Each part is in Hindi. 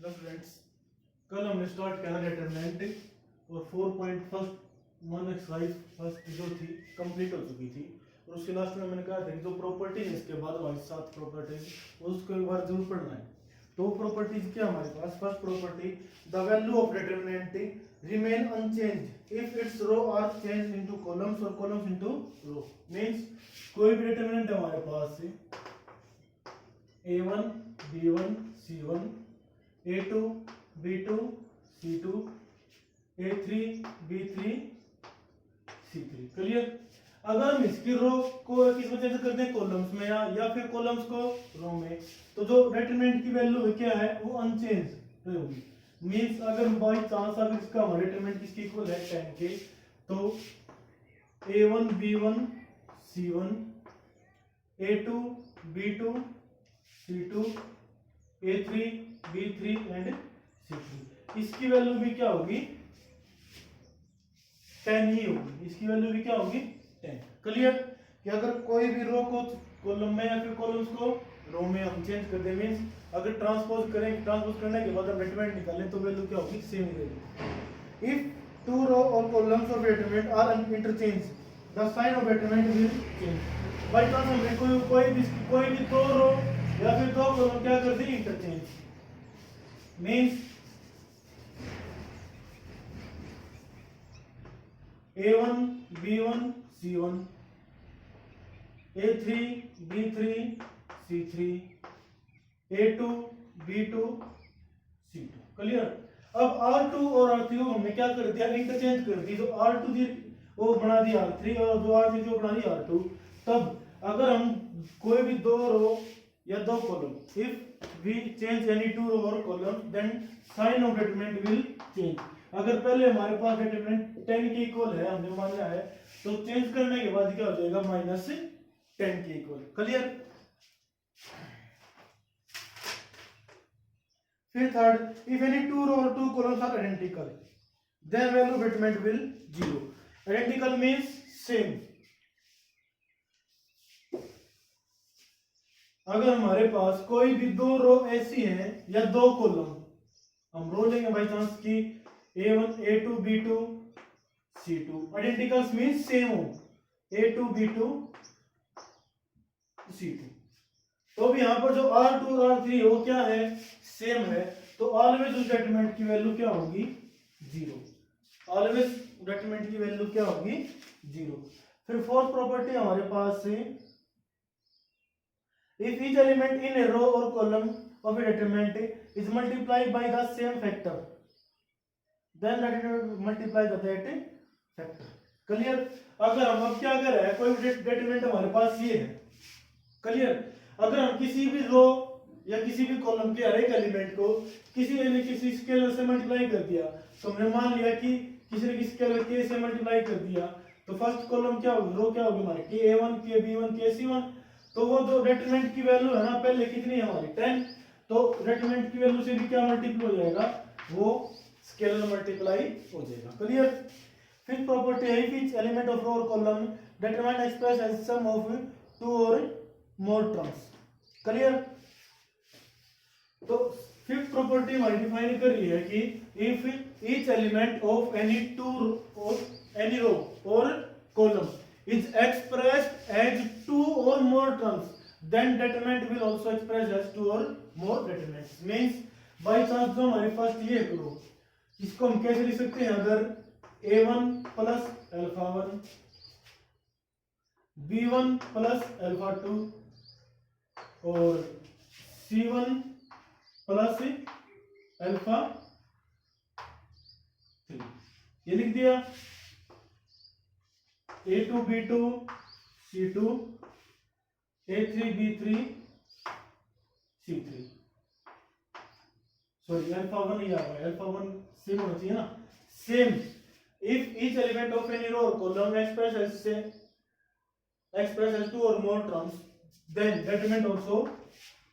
हेलो फ्रेंड्स, कल हमने स्टार्ट किया डिटरमिनेंट और 4.1 एक्सरसाइज फर्स्ट जो थी कंप्लीट हो चुकी थी। और उसके लास्ट में मैंने कहा था कि जो प्रॉपर्टीज इसके बाद हमारी 7 प्रॉपर्टीज उसको एक बार जरूर पढ़ना है। तो प्रॉपर्टीज क्या हमारे पास? First property, the value of determinant remain unchanged if its row or change into columns और कॉलम्स इनटू रो। मींस कोई भी डिटरमिनेंट है हमारे पास से a1 b1 c1 a2 b2 c2 a3 b3 c3। Clear? अगर हम इसकी रो को किस में चेंज कर दें, कॉलम्स में या फिर कॉलम्स को रो में, तो जो डिटरमिनेंट की वैल्यू क्या है वो अनचेंज होगी। मींस अगर बाई चांस अगर इसका हमारा डिटरमिनेंट किसकी इक्वल है 10 के, तो a1 b1 c1 a2 b2 c2 a3 b3 and c3, इसकी वैल्यू भी क्या होगी? 10 ही होगी। इसकी वैल्यू भी क्या होगी? 10। क्लियर? कि अगर कोई भी रो को कॉलम में या फिर कॉलम्स को रो में हम चेंज कर दें, मींस अगर ट्रांसपोज करें, ट्रांसपोज करने के बाद हम डिटरमिनेंट निकालें तो वैल्यू क्या होगी? सेम ही रहेगी। इफ टू रो और columns of determinant are interchange the sign of determinant will change. By chance हमने कोई भी दो रो या फिर दो कॉलम क्या कर दी? Interchange. Means a1 b1 c1 a3 b3 c3 a2 b2 c2। Clear? अब r2 और r3 को हमने क्या कर दिया? इंटरचेंज कर दी। तो r2 दी वो बना दी r3 और जो r3 थी वो बना दी r2। तब अगर हम कोई भी दो रो या दो column, if we change any two row और column then sign of determinant will change. अगर पहले हमारे पास डिटरमिनेंट 10 के इक्वल है, हमने मान लिया है, तो चेंज करने के बाद क्या हो जाएगा? -10 के इक्वल। क्लियर? फिर third, if any two row और two columns are identical then value of determinant will 0। Identical means same. अगर हमारे पास कोई भी दो रो ऐसी है या दो कॉलम, हम रो लेंगे बाई चांस की a1 a2 b2 c2, identicals means same हो, a2 b2 c2। तो अब यहाँ पर जो r2 और r3 वो क्या है? सेम है। तो ऑलवेज उस डिटरमिनेंट की वैल्यू क्या होगी? 0। ऑलवेज डिटरमिनेंट की वैल्यू क्या होगी? 0। फिर फोर्थ प्रॉपर्टी हमारे पास है, if each element in a row or column of a determinant is multiplied by the same factor then that it multiply the that factor। Clear? अगर हम अब क्या कर रहे हैं, कोई डिटरमिनेंट हमारे पास ये है। क्लियर? अगर हम किसी भी रो या किसी भी कॉलम के हर एक एलिमेंट को किसी स्केलर से मल्टीप्लाई कर दिया, तो हमने मान लिया कि किसी ने स्केलर k से मल्टीप्लाई कर दिया, तो फर्स्ट कॉलम क्या होगी? रो क्या होगी हमारी? k1 kb1 kc1। तो वो जो डिटरमिनेंट की वैल्यू है ना, पहले कितनी है हमारी? 10। तो डिटरमिनेंट की वैल्यू से भी क्या मल्टीप्लाई हो जाएगा? वो स्केलर मल्टीप्लाई हो जाएगा। क्लियर? फिफ्थ प्रॉपर्टी है, if each element of row और column determinant express as sum of two और मोर टर्म्स। क्लियर? तो फिफ्थ प्रॉपर्टी हमारी डिफाइन कर रही है कि if each element of any two और एनी रो और column is expressed as two or more terms then determinant will also express as two or more determinants। means by chance जो हमारे पास ये करो, इसको हम कैसे लिख सकते हैं? अगर a1 plus alpha 1 b1 plus alpha 2 और c1 प्लस अल्फा 3, ये लिख दिया। a2 b2 c2 a3 b3 c3। Sorry, alpha 1 ही आ रहा है, अल्फा 1 सेम होना चाहिए ना। Same if each element of any row और कॉलम एक्सप्रेस एज टू और more terms then determinant also.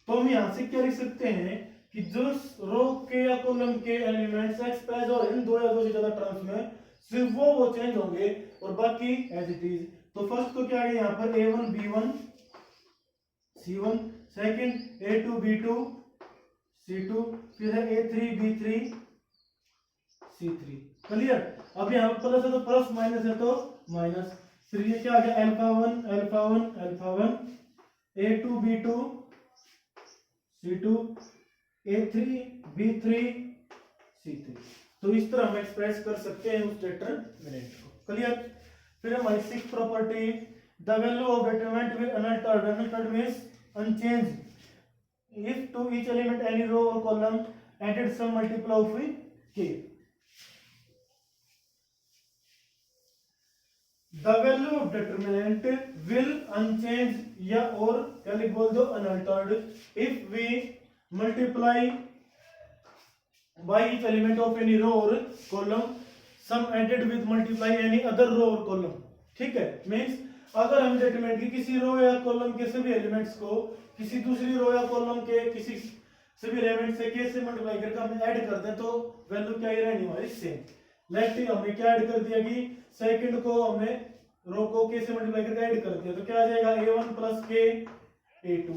तो हम यहां से क्या लिख सकते हैं कि जो रो के या कॉलम के एलिमेंट्स एक्सप्रेस और इन दो या दो से ज्यादा टर्म्स में सिर्फ वो चेंज होंगे और बाकी एज इट इज। तो फर्स्ट तो क्या है यहाँ पर a1 b1 c1, second a2 b2 C2, फिर है A3 B3 C3। क्लियर। अब यहाँ प्लस है तो प्लस, माइनस है तो माइनस। फिर ये क्या आ गया, alpha one alpha one alpha one, A2 B2 C2 A3 B3 C3। तो इस तरह हम एक्सप्रेस कर सकते हैं उस डिटरमिनेंट को। क्लियर। फिर हमारी six property, the value of determinant will unaltered, unaltered means unchange if to each element any row और column added some multiple of k। The value of determinant will unchange या और क्या लिख बोल दो unaltered if we multiply by each element of any row or column sum added with multiply any other row or column। ठीक है, मींस अगर हम डिटरमिनेंट की किसी रो या कॉलम के सभी एलिमेंट्स को किसी दूसरी रो या कॉलम के किसी सभी एलिमेंट से k से मल्टीप्लाई करके हम ऐड कर दें तो वैल्यू क्या ही रहनी हमारी सेम। लेट हमने क्या ऐड कर दिया कि सेकंड को हमने रो को k से मल्टीप्लाई करके ऐड कर दिया तो क्या आ जाएगा a1 plus k a2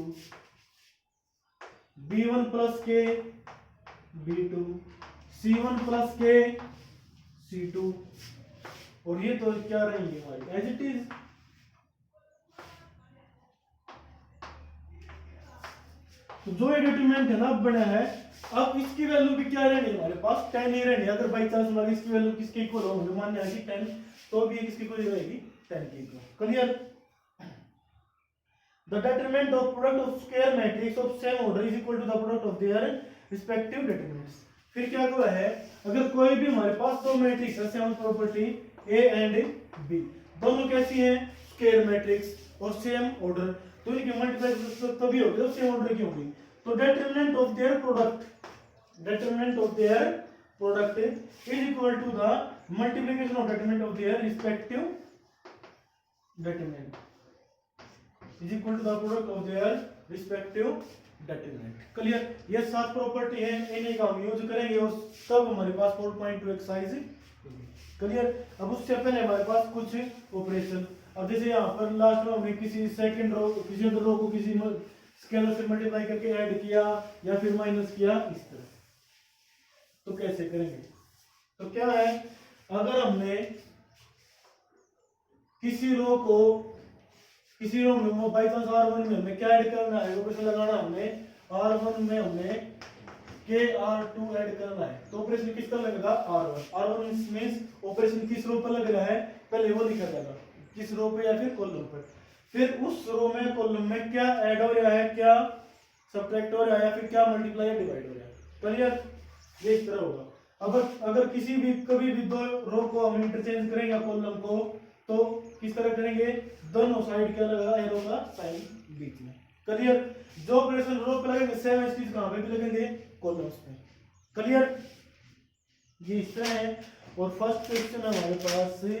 b1 plus k B2 C1 plus के C2। और ये तो क्या रहेंगे हमारी एज इट इज। तो जो ये डिटरमिनेंट है ना बना है, अब इसकी वैल्यू भी क्या रहनी है हमारे पास 10 ही रहनी है। अगर बाई चांस हमारी इसकी वैल्यू किसके इक्वल हो, हमें मान लिया कि 10, तो भी किसकी इक्वल रहेगी 10 के equal. Clear. The determinant of product of square matrix of same order is equal to the product of their respective determinants. फिर क्या हुआ है, अगर कोई भी हमारे पास दो मैट्रिक्स है same property A and B, दोनों कैसी हैं स्क्वायर मैट्रिक्स और सेम ऑर्डर, तो इनकी मल्टीप्लाई तभी होगी जब सेम ऑर्डर की होगी। तो determinant of their product is equal to the multiplication of determinant of their respective determinant is equal to the product of their respective determinant. Clear. ये 7 प्रॉपर्टी है, इन्हीं का हम यूज करेंगे और तब हमारे पास 4.2 एक्सरसाइज। क्लियर। अब उससे पहले हमारे पास कुछ ऑपरेशन, अब जैसे यहाँ पर लास्ट में हमने किसी सेकंड रो किसी रो को किसी स्केलर से मल्टीप्लाई करके ऐड किया या फिर माइनस किया इस तरह, तो कैसे करेंगे। तो क्या है, अगर हमने किसी रो में बाई चांस R1 में हमें क्या ऐड करना है, ऑपरेशन लगाना हमने R1 में हमने KR2 ऐड करना है, तो ऑपरेशन किस पर लगेगा R1 मींस ऑपरेशन किस रो पर लग रहा है पहले वो लिखा जाएगा, किस रो पे या फिर कॉलम पर। फिर उस रो में कॉलम में क्या ऐड हो रहा है, क्या सब्ट्रैक्ट हो रहा है या फिर क्या मल्टीप्लाई या डिवाइड हो रहा है। क्लियर। ये इस तरह होगा। अगर कभी भी दो रो को हम इंटरचेंज करेंगे कॉलम को, तो किस तरह करेंगे, दोनों साइड क्या लगेगा एरो का साइन बीच में। क्लियर। जो ऑपरेशन रो पे लगेंगे सेम चीज कहां पे भी लगेंगे कॉलम्स पे। क्लियर। ये इस तरह है। और फर्स्ट क्वेश्चन हमारे पास से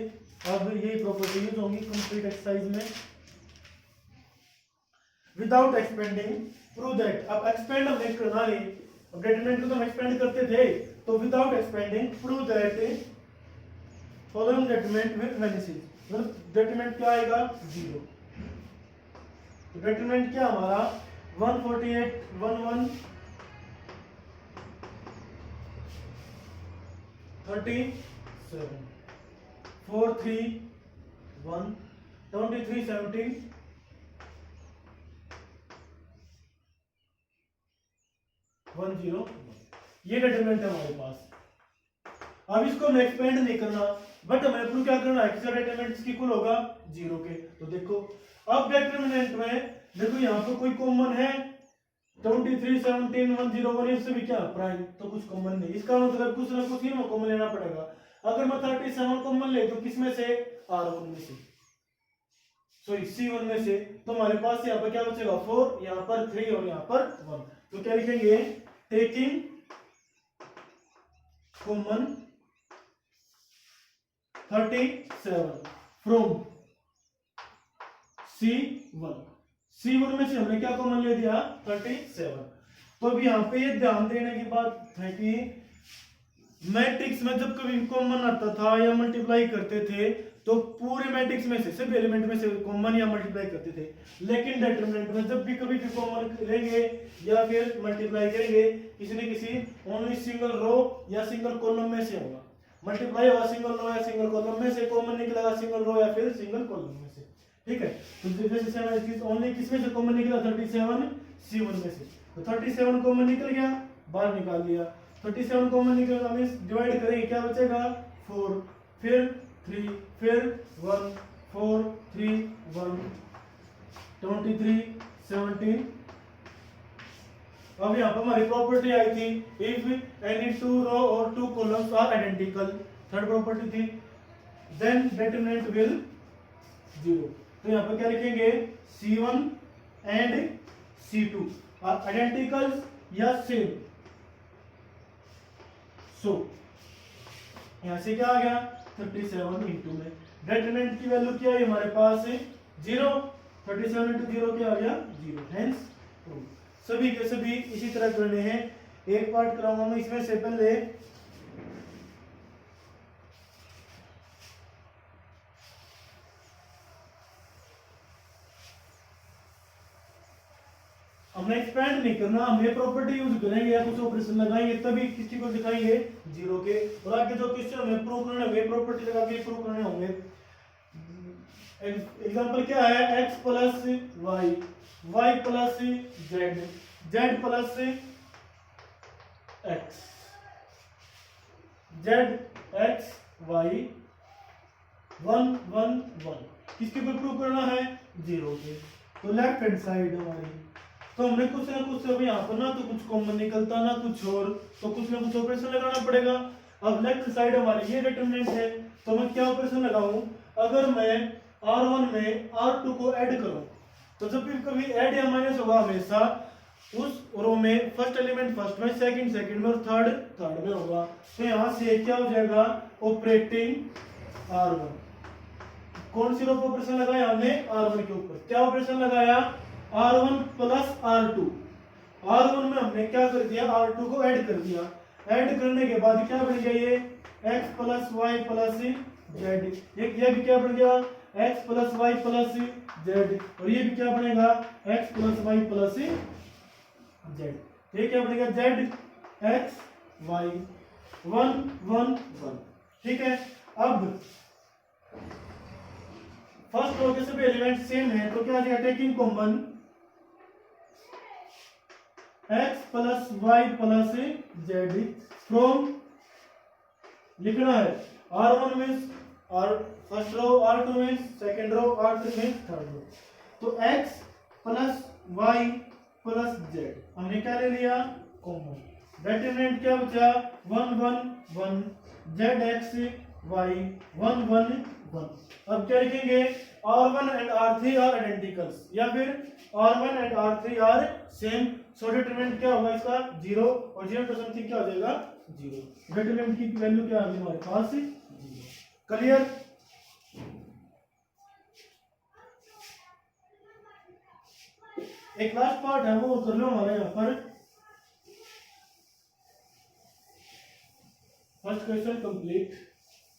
अब यही प्रॉपर्टी यूज होंगी कंप्लीट एक्सरसाइज में। विदाउट एक्सपेंडिंग प्रूव दैट, अब एक्सपेंड हम नहीं करना है, अब डिटरमिनेंट को तो हम एक्सपेंड करते थे, तो without expanding prove that following determinant will vanish. मतलब डिटरमिनेंट क्या आएगा 0। तो डिटरमिनेंट क्या हमारा 148 11 37 4 3 1 23 17 1 0। ये डिटरमिनेंट है हमारे पास। अब इसको हमें एक्सपेंड नहीं करना, बट हमें प्रूव क्या करना है, किसका डिटरमिनेंट इसकी इक्वल होगा 0 के। तो देखो अब डिटरमिनेंट में देखो यहाँ पर कोई कॉमन है 23 17 1 0 1, इससे भी क्या प्राइम, तो कुछ कॉमन नहीं, इसका मतलब कुछ ना कुछ इनमें कॉमन लेना पड़ेगा। अगर मैं 37 कॉमन ले तो किसमें से R1 में से, सॉरी C1 में से, तो हमारे पास यहाँ पर क्या बचेगा 4, यहाँ पर 3 और यहाँ पर 1। तो क्या लिखेंगे, टेकिंग कॉमन 37 फ्रॉम C1 में से हमने क्या कॉमन ले दिया 37। तो अब यहाँ पे ये ध्यान देने की बात है कि मैट्रिक्स में जब कभी कॉमन आता था या मल्टीप्लाई करते थे तो पूरे मैट्रिक्स में से सभी एलिमेंट में से कॉमन या मल्टीप्लाई करते थे, लेकिन डिटरमिनेंट में जब भी कभी भी कॉमन लेंगे या फिर मल्टीप्लाई करेंगे किसी न किसी ओनली सिंगल रो या सिंगल कॉलम में से होगा। मल्टीप्लाई होगा सिंगल रो या सिंगल कॉलम में से, कॉमन निकलेगा सिंगल रो या फिर सिंगल कॉलम में से। ठीक है, तो जैसे 7 ओनली किसमें से कॉमन निकला 37 C1 में से, तो 37 कॉमन निकल गया, बाहर निकाल दिया। 37 कॉमन निकलेगा मींस डिवाइड करेंगे, क्या बचेगा 4, फिर 3, फिर 1, 4, 3, 1, 23, 17। अब यहाँ पर हमारी प्रॉपर्टी आई थी इफ एनी टू रो और two columns are identical, third property थी, देन डिटरमिनेंट विल 0। तो यहाँ पर क्या लिखेंगे C1 and C2 are identical या सेम, सो यहाँ से क्या आ गया 37 इंटू में डिटरमिनेंट की वैल्यू क्या है हमारे पास 0, 37 इंटू 0 क्या आ गया 0, हेंस ट्रू। सभी के सभी इसी तरह करने हैं। एक पार्ट कराऊंगा मैं इसमें से, पहले हमने एक्सपेंड नहीं करना, हम ये प्रॉपर्टी यूज करेंगे या कुछ ऑपरेशन लगाएंगे तभी किसी को दिखाएंगे 0 के, और आगे जो क्वेश्चन हमें प्रूव करने होंगे प्रॉपर्टी लगा के प्रूव करने होंगे। एग्जांपल क्या है x plus y, y plus z, z plus x, z x y 1 1 1 किसके ऊपर प्रूव करना है 0 के। तो लेफ्ट हैंड साइड हमारी, तो हमने कुछ ना कुछ अब यहाँ पर ना तो कुछ कॉमन निकलता ना कुछ और, तो कुछ ना कुछ ऑपरेशन लगाना पड़ेगा। अब लेफ्ट साइड हमारी ये डिटरमिनेंट है, तो मैं क्या ऑपरेशन लगाऊं, अगर मैं R1 में R2 को ऐड करूं, तो जब भी कभी ऐड या माइनस होगा हमेशा उस रो में फर्स्ट एलिमेंट फर्स्ट में, सेकंड सेकंड में और थर्ड थर्ड में होगा। तो यहाँ से क्या हो जाएगा ऑपरेटिंग R1, कौन सी रो पर ऑपरेशन लगाया हमने R1 के ऊपर, क्या ऑपरेशन लगाया R1 प्लस R2। R1 में हमने क्या कर दिया R2 को ऐड कर दिया, ऐड करने के बाद क्या बन गया ये x plus y plus z, ये भी क्या बन गया x plus y plus z, और ये भी क्या बनेगा x plus y plus z, ये क्या बनेगा z x y 1 1 1। ठीक है, अब फर्स्ट रो के सभी एलिमेंट सेम है, तो क्या आ जाएगा taking common x plus y plus z from, लिखना है R1 मींस और first row, R2 means second row, R3 means third row. तो x plus y plus z हमने क्या ले लिया कॉमन, डिटरमिनेंट क्या बचा 1 1 1, zx y 1 1 1। अब क्या लिखेंगे R1 and R3 are identicals या फिर R1 and R3 are same, so determinant क्या होगा इसका 0 और 0 टू समथिंग क्या हो जाएगा 0, डिटरमिनेंट की वैल्यू क्या आ गई हमारे पास 0। क्लियर, एक लास्ट पार्ट है वो कर लो हमारे यहाँ पर, फर्स्ट क्वेश्चन कंप्लीट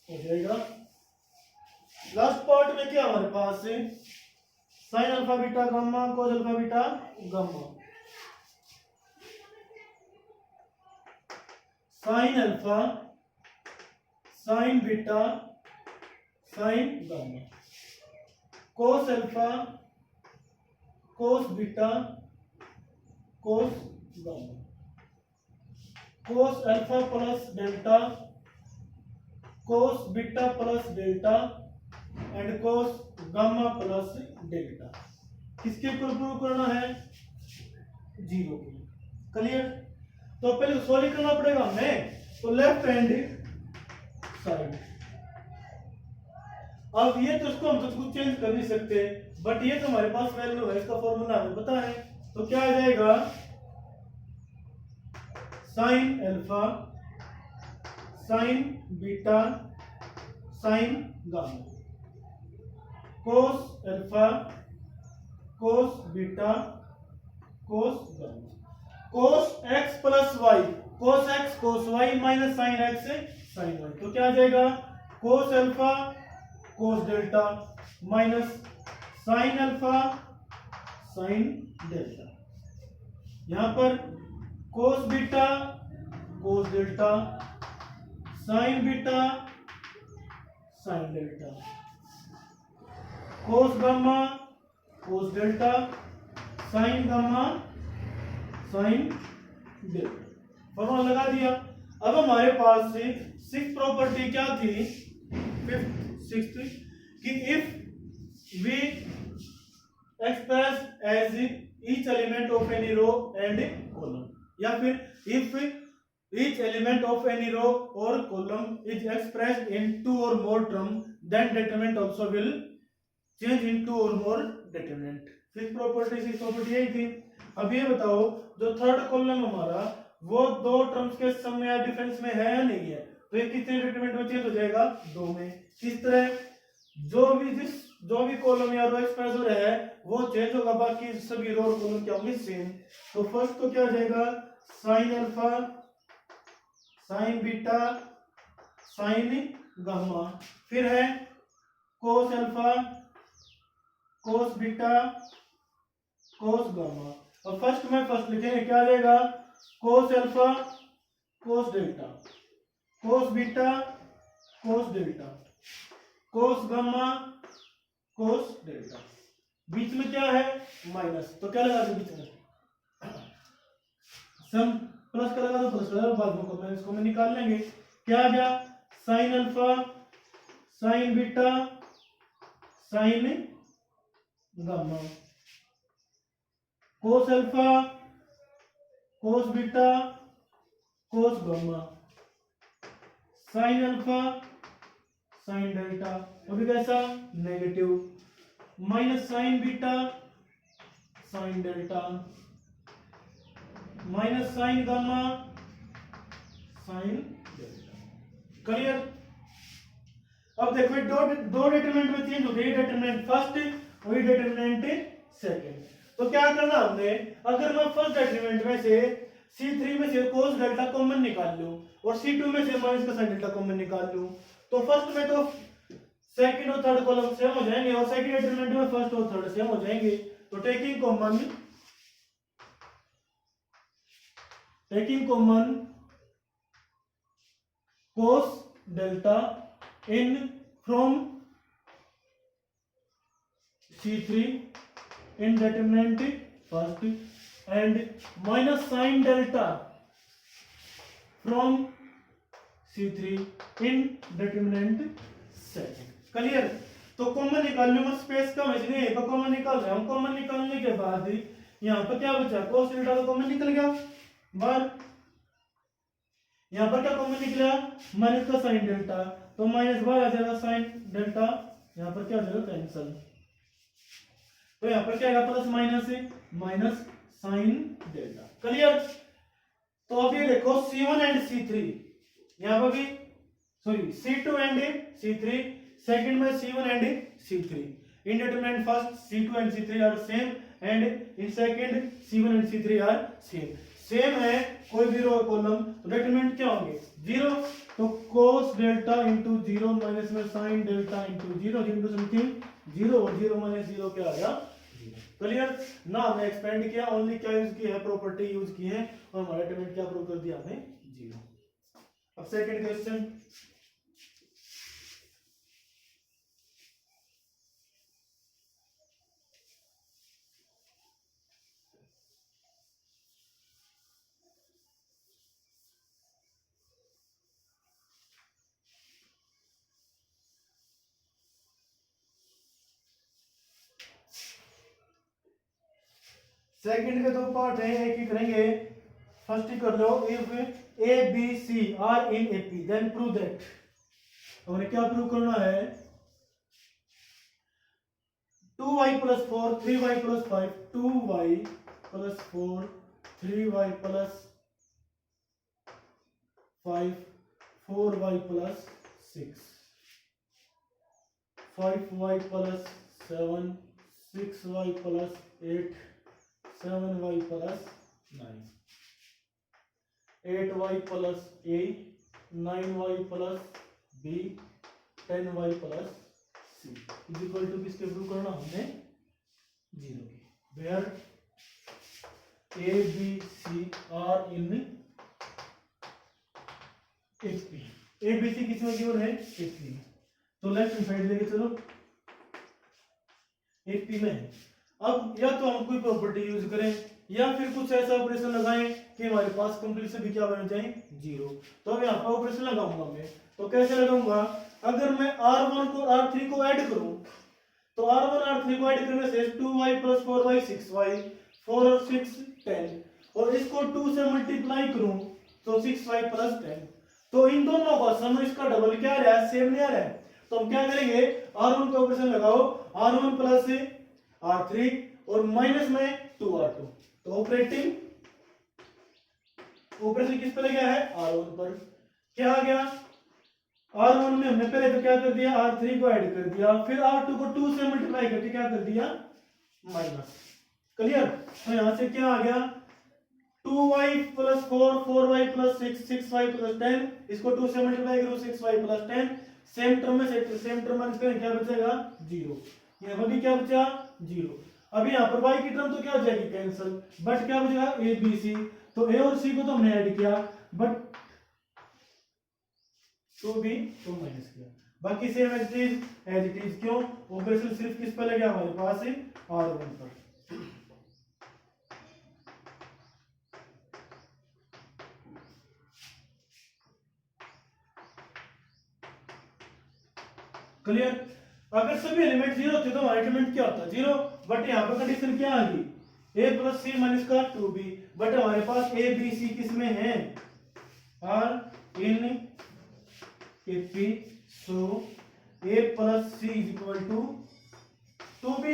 हो जाएगा। लास्ट पार्ट में क्या हमारे पास है sine alpha beta gamma cos alpha beta gamma, sign alpha sine beta sine gamma, cos alpha cos beta cos gamma, cos alpha plus delta cos beta plus delta and cos gamma plus delta, किसके ऊपर प्रूव करना है 0 के। क्लियर, तो पहले सॉल्व करना पड़ेगा हमें, तो लेफ्ट हैंड साइड, अब ये तो इसको हम तो कुछ चेंज कर नहीं सकते, बट ये तो हमारे पास वैल्यू है, इसका फॉर्मूला हमें पता है, तो क्या आ जाएगा sine alpha sine beta sine gamma, cos alpha cos beta cos gamma, cos x plus y, cos x cos y minus sine x sine y, तो क्या आ जाएगा cos alpha cos delta minus sine alpha sine delta. यहां पर cos beta cos delta sine beta sine delta, cos gamma cos delta sine gamma sine delta. Formula लगा दिया। अब हमारे पास से सिक्स प्रॉपर्टी क्या थी, सिक्स्थ, कि if we express as each element of any row and column, या फिर if each element of any row और column is expressed in two और more term, then determinant also will change in two और मोर डिटरमिनेंट। फिफ्थ प्रॉपर्टी यही थी। अब ये बताओ, जो थर्ड कॉलम हमारा वो दो टर्म्स के सम या डिफरेंस में है या नहीं है, तो ये कितने डिटरमिनेंट में चेंज हो जाएगा, दो में। किस तरह, जो भी कॉलम या रो एक्सप्रेस हो रहा है वो चेंज होगा, बाकी सभी रो और कॉलम क्या होंगे, सेम। तो फर्स्ट तो क्या हो जाएगा, sine alpha sine beta sine gamma, फिर है cos alpha cos beta cos gamma. और फर्स्ट में फर्स्ट लिखेंगे, क्या रहेगा, cos alpha cos delta cos beta cos delta cos gamma cos delta. बीच में क्या है, माइनस, तो क्या लगा दो बीच में, सम प्लस का लगा दो, प्लस का बाद में करना, इसको मैं निकाल लेंगे। क्या आ गया, sign alpha sine beta sine gamma, cos alpha cos beta cos gamma, sign alpha sine delta, अभी कैसा negative, minus sign beta sine delta minus sign gamma sine delta. Clear. अब देखो दो डिटरमिनेंट में चेंज हो गई, डिटरमिनेंट फर्स्ट वही डिटरमिनेंट सेकंड। तो क्या करना हमने, अगर मैं फर्स्ट डिटरमिनेंट में से C3 में से cos डेल्टा कॉमन निकाल लूं और C2 में से माइनस का sin डेल्टा कॉमन निकाल लूं, तो फर्स्ट में तो सेकंड और थर्ड कॉलम सेम हो जाएंगे और सेकंड डिटरमिनेंट में फर्स्ट और थर्ड सेम हो जाएंगे। तो taking common cos delta in from C3 in determinant first and minus sin delta from C3 in determinant second। Clear. तो कॉमन निकाल लो, स्पेस कम है इसलिए तो कॉमन निकाल रहे हैं हम। कॉमन निकालने के बाद यहाँ पर क्या बचा, cos डेल्टा तो कॉमन निकल गया बाहर। यहाँ पर क्या कॉमन निकला, माइनस का साइन डेल्टा, तो माइनस बाहर आ जाएगा साइन डेल्टा, यहाँ पर क्या हो जाएगा कैंसल। तो यहाँ पर क्या आएगा, plus minus sine delta. Clear. तो अब ये देखो C1 एंड C3, यहाँ पर भी sorry C2 and C3, second में C1 and C3, in determinant first C2 and C3 are same and in second C1 and C3 are same है कोई भी रो कॉलम, तो डिटरमिनेंट क्या होंगे, जीरो। तो cos delta into zero minus में sine delta into zero into something zero, और जीरो माइनस जीरो क्या आ गया, क्लियर ना। हमने एक्सपेंड किया, ओनली क्या यूज की है, प्रॉपर्टी यूज की है, और हमारा डिटरमिनेंट क्या प्रूव कर दिया हमने, जीरो। अब सेकंड क्वेश्चन, सेकंड के दो पार्ट है, एक ही करेंगे। फर्स्ट ही कर लो, if A B C are in A P then prove that. हमने क्या प्रूव करना है, 2y + 4 3y + 5 2y + 4 3y + 5 4y + 6 5y + 7 6y + 8 7y + 9 8y + a 9y + b 10y + c is equal to किसके प्रूव करना हमने जीरो की, where a B C are in HP, a B c किसमें गिवन है एचपी में, तो लेफ्ट हैंड साइड लेके चलो एचपी में है। अब या तो हम कोई प्रॉपर्टी यूज करें या फिर कुछ ऐसा ऑपरेशन लगाएं कि हमारे पास कंप्लीट से भी क्या बन जाए जीरो। तो अब यहाँ पर ऑपरेशन लगाऊंगा मैं, तो कैसे लगाऊंगा, अगर मैं R1 को R3 को ऐड करूं तो R1 R3 को ऐड करने से 2y + 4y 6y 4 और 6 10 और इसको 2 से मल्टीप्लाई करूं तो 6y + 10, तो इन दोनों का सम इसका डबल क्या आ रहा है, सेम नहीं आ रहा है। तो हम क्या करेंगे, R1 का ऑपरेशन लगाओ R1 + R3 और माइनस में 2R2, तो ऑपरेशन किस पर गया है R1 पर, क्या आ गया R1 में हमने पहले तो क्या कर दिया R3 को ऐड कर दिया, फिर R2 को 2 से मल्टीप्लाई करके क्या कर दिया माइनस, क्लियर। तो यहां से क्या आ गया 2y + 4 4y + 6 6y + 10, इसको 2 से मल्टीप्लाई करो 6y + 10, सेम टर्म में सेम टर्म माइनस करें क्या बचेगा जीरो, यहां पर भी क्या बचा जीरो। अभी यहाँ पर y की टर्म तो क्या हो जाएगी कैंसिल, बट क्या बचेगा ए बी सी, तो ए और सी को तो हमने ऐड किया बट तो भी तो माइनस किया, बाकी सेम एज इट इज क्यों, ऑपरेशन सिर्फ किस पर लगे हमारे पास है R1 पर। क्लियर। अगर सभी एलिमेंट जीरो थे तो हमारा एलिमेंट क्या होता जीरो, बट यहाँ पर कंडीशन क्या आ गई a + c - का 2b, बट हमारे पास a b c किस में है R in AP, so a + c = 2b,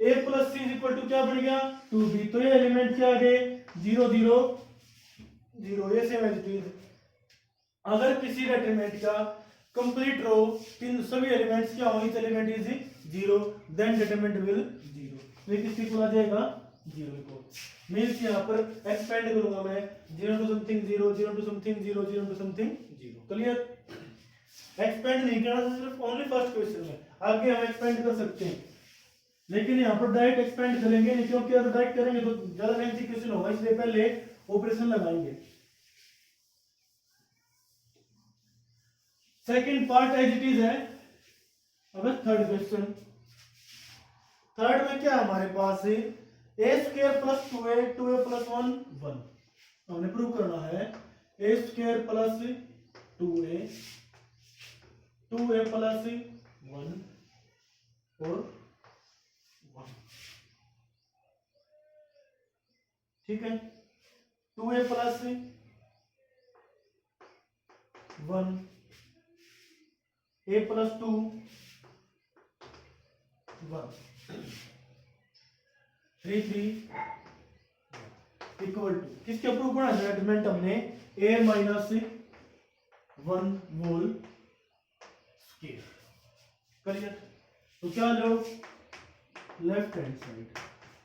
a + c = क्या बन गया 2b, तो ये एलिमेंट क्या आ गए 0 0 0, ये सेम एज इट इज। अगर किसी एलिमेंट का कंप्लीट रो तीन सभी एलिमेंट्स क्या होंगे, element is zero, then determinant will zero, तो ये किसकी इक्वल आ जाएगा जीरो इक्वल, मींस यहां पर एक्सपेंड करूंगा मैं 0 to something 0 0 to something 0 0 to something 0, clear. Expand नहीं करना सिर्फ ओनली फर्स्ट क्वेश्चन में, आगे हम एक्सपेंड कर सकते हैं लेकिन यहां पर डायरेक्ट एक्सपेंड करेंगे नहीं, क्योंकि अगर डायरेक्ट करेंगे तो ज्यादा लेंथी क्वेश्चन होगा, इसलिए पहले ऑपरेशन लगाएंगे। Second part as it is है। अब थर्ड क्वेश्चन, थर्ड में क्या हमारे पास है a² + 2a 2a + 1 1, हमने प्रूव करना है a² + 2a 2a + 1 और 1, ठीक है 2a + 1 a + 2 1 3 3 इक्वल टू किसके प्रूव करना है, एलिमेंट हमने a - 1 होल स्क्वायर, क्लियर। तो क्या लो लेफ्ट हैंड साइड।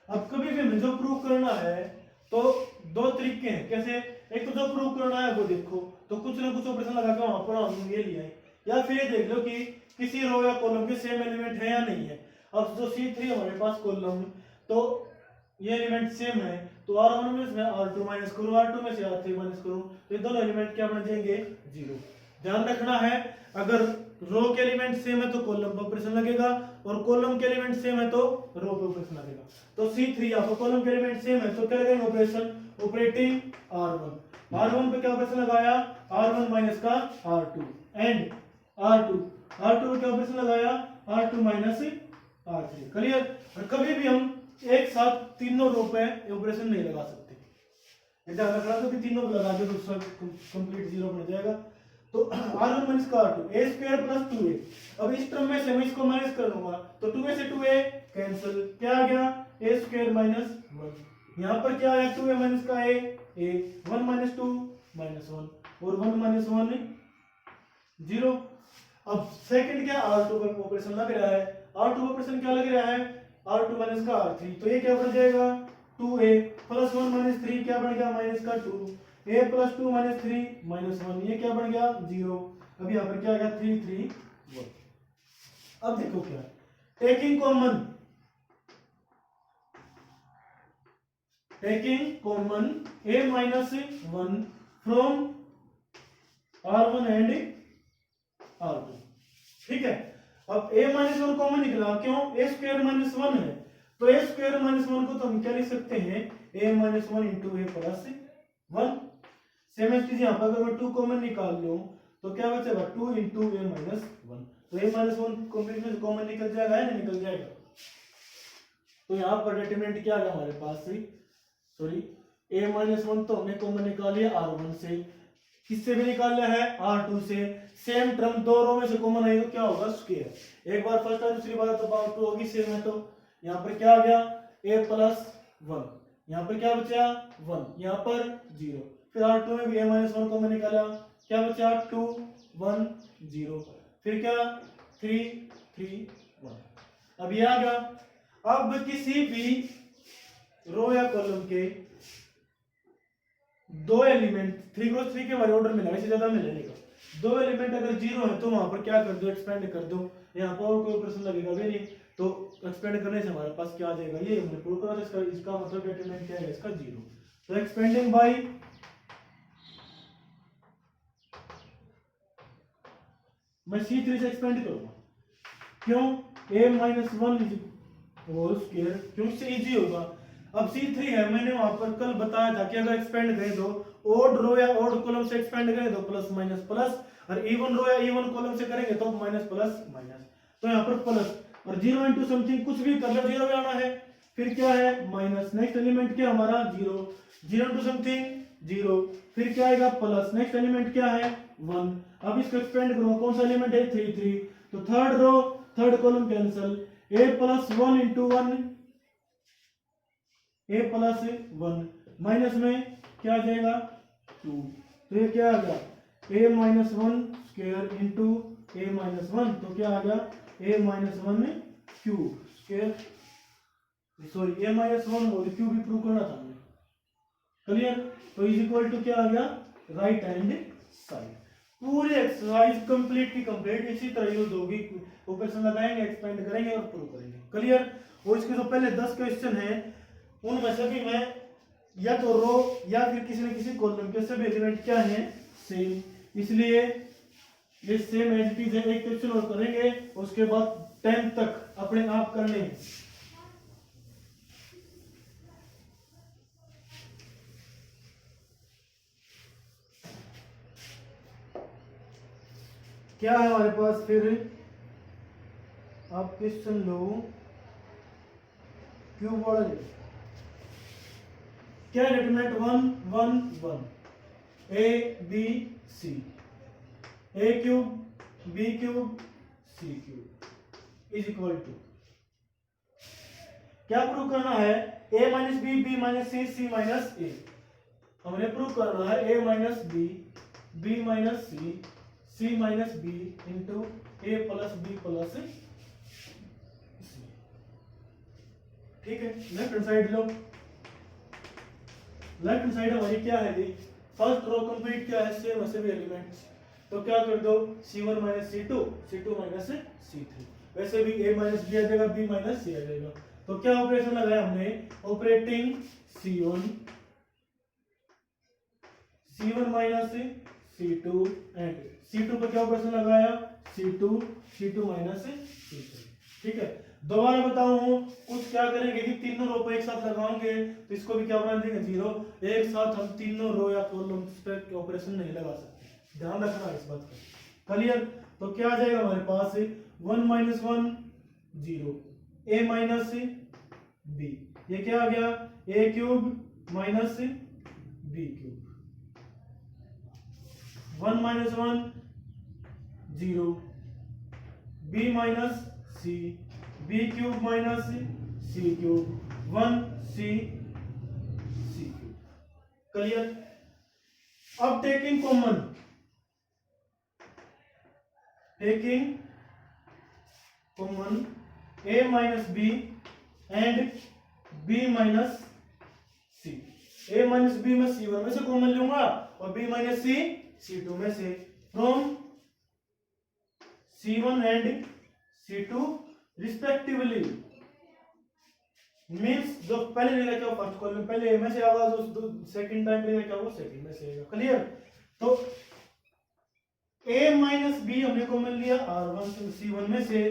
अब कभी भी हमें जो प्रूव करना है तो दो तरीके हैं, कैसे, एक तो जो प्रूव करना है वो देखो तो कुछ ना कुछ ऑपरेशन लगा के वहां पर हम ये लिया है, या फिर ये देख लो कि किसी रो या कॉलम के सेम एलिमेंट है या नहीं है। अब जो C3 हमारे पास कॉलम तो ये एलिमेंट सेम है, तो R1 में से R2 माइनस करूं, R2 में से R3 माइनस करूं, तो ये दोनों एलिमेंट क्या बन जाएंगे जीरो। ध्यान रखना है अगर रो के एलिमेंट सेम है तो कॉलम पर ऑपरेशन लगेगा और कॉलम के एलिमेंट सेम है तो रो पर ऑपरेशन लगेगा। तो C3 या तो कॉलम के एलिमेंट सेम है तो क्या लगेगा ऑपरेशन ऑपरेटिंग R1 पे क्या ऑपरेशन लगाया R1 माइनस का R2 एंड R2 पे क्या ऑपरेशन लगाया R2 माइनस R3, क्लियर। और कभी भी हम एक साथ तीनों रो पे ऑपरेशन नहीं लगा सकते, ध्यान रखना तो कि तीनों पे लगा दे तो सब कंप्लीट जीरो बन जाएगा। तो R1 माइनस का R2 a² + 2a, अब इस टर्म में से मैं इसको माइनस कर लूंगा तो 2a से 2a कैंसिल, क्या आ गया a² - 1, यहां पर क्या आया 2a माइनस का a 1 - 2 -1 और 1 - 1 0। अब सेकंड क्या R2 पर ऑपरेशन लग रहा है, R2 ऑपरेशन क्या लग रहा है R2 माइनस का R3, तो ये क्या बन जाएगा 2a + 1 - 3 क्या बन गया माइनस का 2, a + 2 - 3 -1, ये क्या बन गया 0। अब यहाँ पर क्या आ गया 3 3 1। अब देखो क्या, taking common a minus 1 from R1 and R2, ठीक है। अब a माइनस वन कॉमन निकला, क्यों, a स्क्वायर माइनस वन है, तो a स्क्वायर माइनस वन को तो हम क्या लिख सकते हैं, a minus one into A plus one. Same as यहाँ पर अगर मैं 2 कॉमन निकाल लूं तो क्या बचेगा, 2 इंटू ए माइनस वन, तो a माइनस वन कॉमन निकल जाएगा, है ना, निकल जाएगा। तो यहाँ पर डिटरमिनेंट क्या आ गया हमारे पास, सॉरी a माइनस वन तो हमने कॉमन निकाल लिया R1 से, किससे भी निकाल लिया है, R2 से। सेम टर्म दो रो में से कॉमन आई तो क्या होगा, स्क्वायर। एक बार फर्स्ट है, दूसरी बार तो पावर 2 होगी, सेम है। तो यहाँ पर क्या आ गया, a प्लस वन, यहाँ पर क्या बचा 1, यहाँ पर 0, फिर R2 में भी a माइनस वन कॉमन निकाला, क्या बचा 2 1 0, फिर क्या 3 3 1। अब ये आ गया। अब किसी भी रो या कॉलम के दो एलिमेंट 3 क्रॉस 3 के वाले ऑर्डर मिला, इससे ज्यादा मिलने का, दो एलिमेंट अगर 0 है तो वहां पर क्या कर दो, एक्सपेंड कर दो। यहाँ पर और कोई ऑपरेशन लगेगा भी नहीं, तो एक्सपेंड करने से हमारे पास क्या आ जाएगा, ये हमने प्रूव करा। इसका मतलब डिटरमिनेंट क्या है इसका, 0। तो एक्सपेंडिंग बाय मैं C3 से एक्सपेंड करूंगा, क्यों, a minus one whole square, क्यों, इससे इजी होगा। अब C3 है, मैंने वहां पर कल बताया था कि अगर एक्सपेंड करें तो ओड रो या ओड कॉलम से एक्सपेंड करें तो प्लस माइनस प्लस, और इवन रो या इवन कॉलम से करेंगे तो माइनस प्लस माइनस। तो यहाँ पर प्लस और 0 इंटू समथिंग कुछ भी कर लो, 0 भी आना है, फिर क्या है माइनस, नेक्स्ट एलिमेंट क्या हमारा 0, 0 इंटू समथिंग 0, फिर क्या आएगा प्लस, नेक्स्ट एलिमेंट क्या है 1। अब इसको एक्सपेंड करो, कौन सा एलिमेंट है 3 3, तो third row third column cancel, a plus one into one, a plus one, minus में क्या आ जाएगा 2, तो ये क्या आ गया a minus one square into a minus one, तो क्या आ गया a minus one cube square, sorry a minus one और क्यूब भी प्रूव करना था हमने, क्लियर। तो इज इक्वल टू क्या आ गया, राइट हैंड साइड। पूरी एक्सरसाइज कंप्लीट की कंप्लीट इसी तरह यूज होगी, ऑपरेशन लगाएंगे, एक्सपेंड करेंगे और प्रूव करेंगे, क्लियर। और इसके जो पहले 10 क्वेश्चन हैं उनमें से भी मैं या तो रो या फिर किसी न किसी कॉलम के सभी एलिमेंट क्या हैं, सेम, इसलिए ये सेम एज इट इज है। एक क्वेश्चन और करेंगे, उसके बाद 10 तक अपने आप करने हैं। क्या है हमारे पास, फिर आप क्वेश्चन लो, क्यूब वाला लो, क्या determinant 1 1 1 a b c, a cube b cube c cube is equal to, क्या प्रूव करना है, a minus B B minus C C minus A. हमने प्रूव करना है a minus B minus C minus B into A plus B plus C, ठीक है। लेफ्ट हैंड साइड लो, लेफ्ट हैंड साइड हमारी क्या है जी, फर्स्ट रो कंप्लीट क्या है, सेम सभी एलिमेंट्स, तो क्या कर दो C1 minus C2 C2 minus C3, वैसे भी A माइनस B आ जाएगा, B माइनस C आ जाएगा। तो क्या ऑपरेशन लगाया हमने, operating C1 minus C2 and C2 पर क्या ऑपरेशन लगाया, C2 माइनस C3, ठीक है। दोबारा बताऊं, कुछ क्या करेंगे कि तीनों रो पे एक साथ लगाएंगे तो इसको भी क्या बना देंगे 0, एक साथ हम तीनों रो या कॉलम्स पे ऑपरेशन नहीं लगा सकते, ध्यान रखना इस बात का, क्लियर। तो क्या आ जाएगा हमारे पास 1 माइनस 1 0, a माइनस b, ये क्या आ गया a cube minus b cube, 1 minus 1 0, b minus c, b cube minus c cube, 1 c cube, clear. अब taking common a minus b and b minus c, a minus b में c1 में से कॉमन लूंगा और b माइनस c c2 में से, from c1 and C2 respectively. Means जो पहले लिखा क्या फर्स्ट कॉलम पहले में से आएगा, जो सेकंड टाइम लिखा क्या वो सेकंड में से आएगा। क्लियर? तो a माइनस बी हमने कॉमन लिया R1 C1 में से,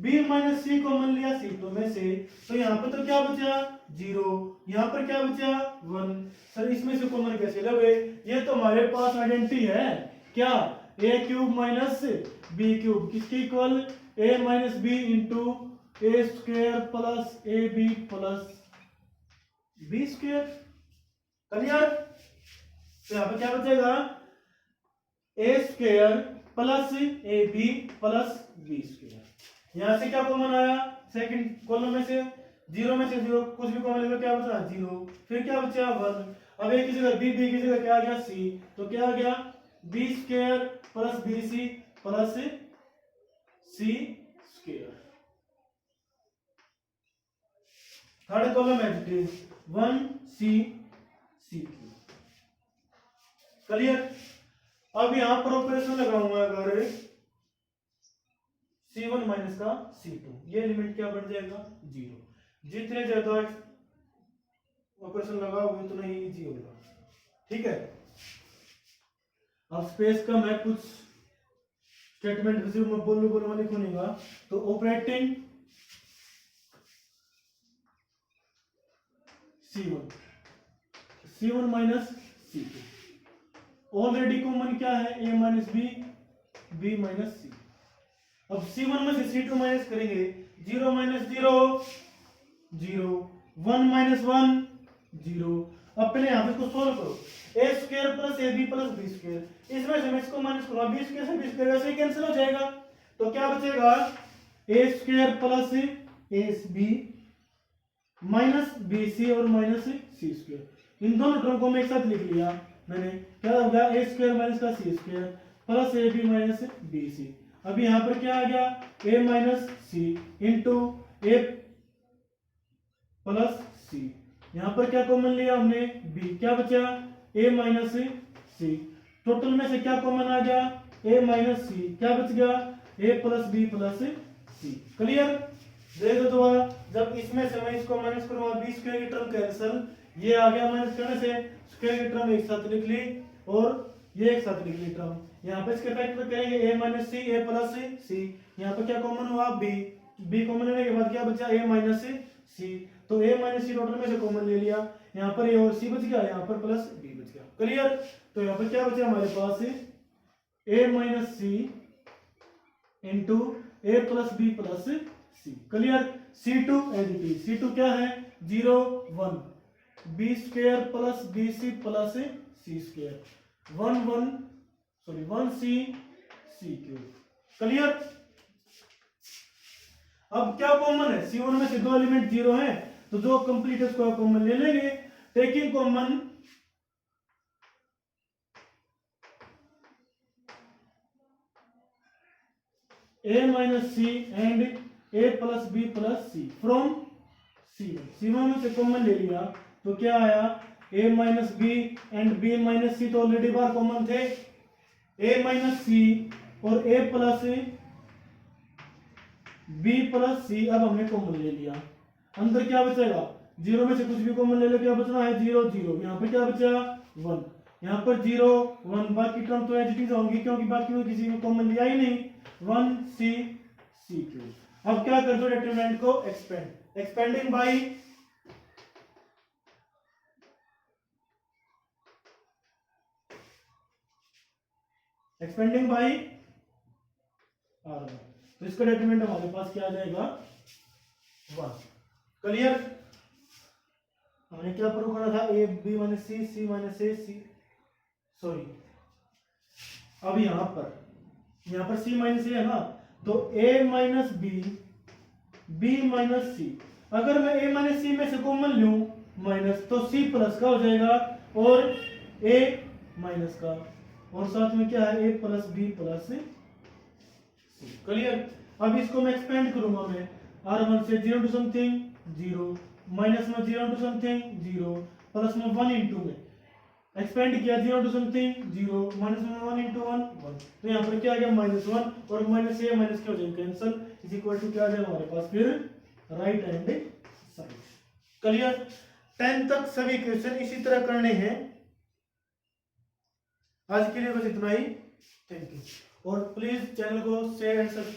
b माइनस सी कॉमन लिया C2 में से, तो यहाँ पर तो क्या बचा 0, यहाँ पर क्या बचा 1। सर इसमें से कॉमन कैसे लगे? ये तो हमारे पास आइडेंटिटी है क्या, a cube minus B cube किसके equal, a minus B into A square plus A B plus B square. Clear? तो यहाँ पे क्या बचेगा, A square plus A B plus B square. यहां से क्या कॉमन आया, सेकंड कॉलम में से 0 में से 0 कुछ भी कॉमन ले, क्या बचा 0, फिर क्या बचा 1। अब एक की जगह बी की जगह क्या आ गया सी, तो क्या आ गया b square plus B C plus C square. Third column as it is 1 C c q. Clear? अब यहां पर ऑपरेशन लगाऊंगा, अगर C1 माइनस का C2, ये एलिमेंट क्या बन जाएगा 0। जितने ज्यादा ऑपरेशन लगाओगे उतना ही इजी होगा। ठीक है? अब स्पेस कम है, कुछ स्टेटमेंट सिर्फ मैं बोलूंगा लिखूंगा। तो operating C1 minus C2, already common क्या है a माइनस b माइनस सी। अब C1 में से C2 माइनस करेंगे, 0 माइनस 0 0, 1 माइनस 1 0। अब पहले यहाँ पे इसको सोल्व करो, a square plus A B plus B square, इसमें से मैं इसको माइनस करूंगा, बी स्क्वायर से बी स्क्वायर वैसे ही कैंसिल हो जाएगा। तो क्या बचेगा a square plus A B minus B c और माइनस सी स्क्वायर। इन दोनों टर्म को मैं एक साथ लिख लिया मैंने, क्या हो गया ए स्क्वायर माइनस का C square plus A B minus B C. अब यहाँ पर क्या आ गया A minus C into A plus C, यहाँ पर क्या कॉमन लिया हमने बी, क्या बचा ए माइनस सी। टोटल में से क्या कॉमन आ गया ए माइनस सी, क्या बच गया ए प्लस बी प्लस सी। क्लियर? देख दो दोबारा, जब इसमें से मैं इसको माइनस करूंगा बी स्क्वायर की टर्म कैंसिल, ये आ गया माइनस करने से स्क्वायर की टर्म एक साथ लिख ली और ये एक साथ लिख ली टर्म। यहाँ पे इसके फैक्टर करेंगे a minus C A plus C, यहाँ पे क्या कॉमन हुआ b कॉमन लेने के बाद क्या बचा a माइनस सी। तो a माइनस सी टोटल में से कॉमन ले लिया, यहाँ पर a और c बच गया, यहाँ पर प्लस b बच गया। क्लियर? तो यहाँ पर क्या बचा हमारे पास a minus C into A plus B plus C. Clear? C2 as it is, C2 क्या है 0 1, B square plus B C plus सी स्क्वायर, 1 सी सी क्यूब। क्लियर? अब क्या कॉमन है, C1 में से दो एलिमेंट 0 हैं, तो जो कंप्लीट है उसको कॉमन ले लेंगे। Taking common a minus c and a plus B plus c from C1 में से कॉमन ले लिया, तो क्या आया a minus B and b minus C, तो ऑलरेडी बार कॉमन थे, a माइनस सी और a plus b plus C. अब हमने कॉमन ले लिया, अंदर क्या बचेगा 0 में से कुछ भी कॉमन ले लो, क्या बचना है 0 0, यहाँ पर क्या बचा 1, यहाँ पर 0 1, बाकी टर्म तो एज इट इज होंगी क्योंकि बाकी में किसी को कॉमन लिया ही नहीं, 1 सी सी क्यूब। अब क्या कर दो डिटरमिनेंट को एक्सपेंड, एक्सपेंडिंग बाई R1, तो इसका डिटरमिनेंट हमारे पास क्या आ जाएगा 1। क्लियर? हमने क्या प्रूव करना था a b minus C minus a c, sorry अब यहाँ पर c माइनस ए है ना, तो a माइनस b माइनस सी, अगर मैं a माइनस सी में से कॉमन लूं माइनस, तो c प्लस का हो जाएगा और a माइनस का, और साथ में क्या है a plus b plus C. Clear? अब इसको मैं एक्सपेंड करूंगा, मैं R1 से 0 टू समथिंग 0, माइनस में 0 टू समथिंग 0, प्लस में 1 इंटू में एक्सपेंड किया 0 टू समथिंग 0, -1 इंटू 1 1, तो यहाँ पर क्या आ गया -1 और माइनस ये माइनस क्या हो जाएगा कैंसिल, इज इक्वल टू क्या आ जाएगा हमारे पास फिर राइट हैंड साइड। क्लियर। 10 तक सभी क्वेश्चन इसी तरह करने हैं। आज के लिए बस इतना ही। Thank you. और प्लीज चैनल को शेयर एंड सब्सक्राइब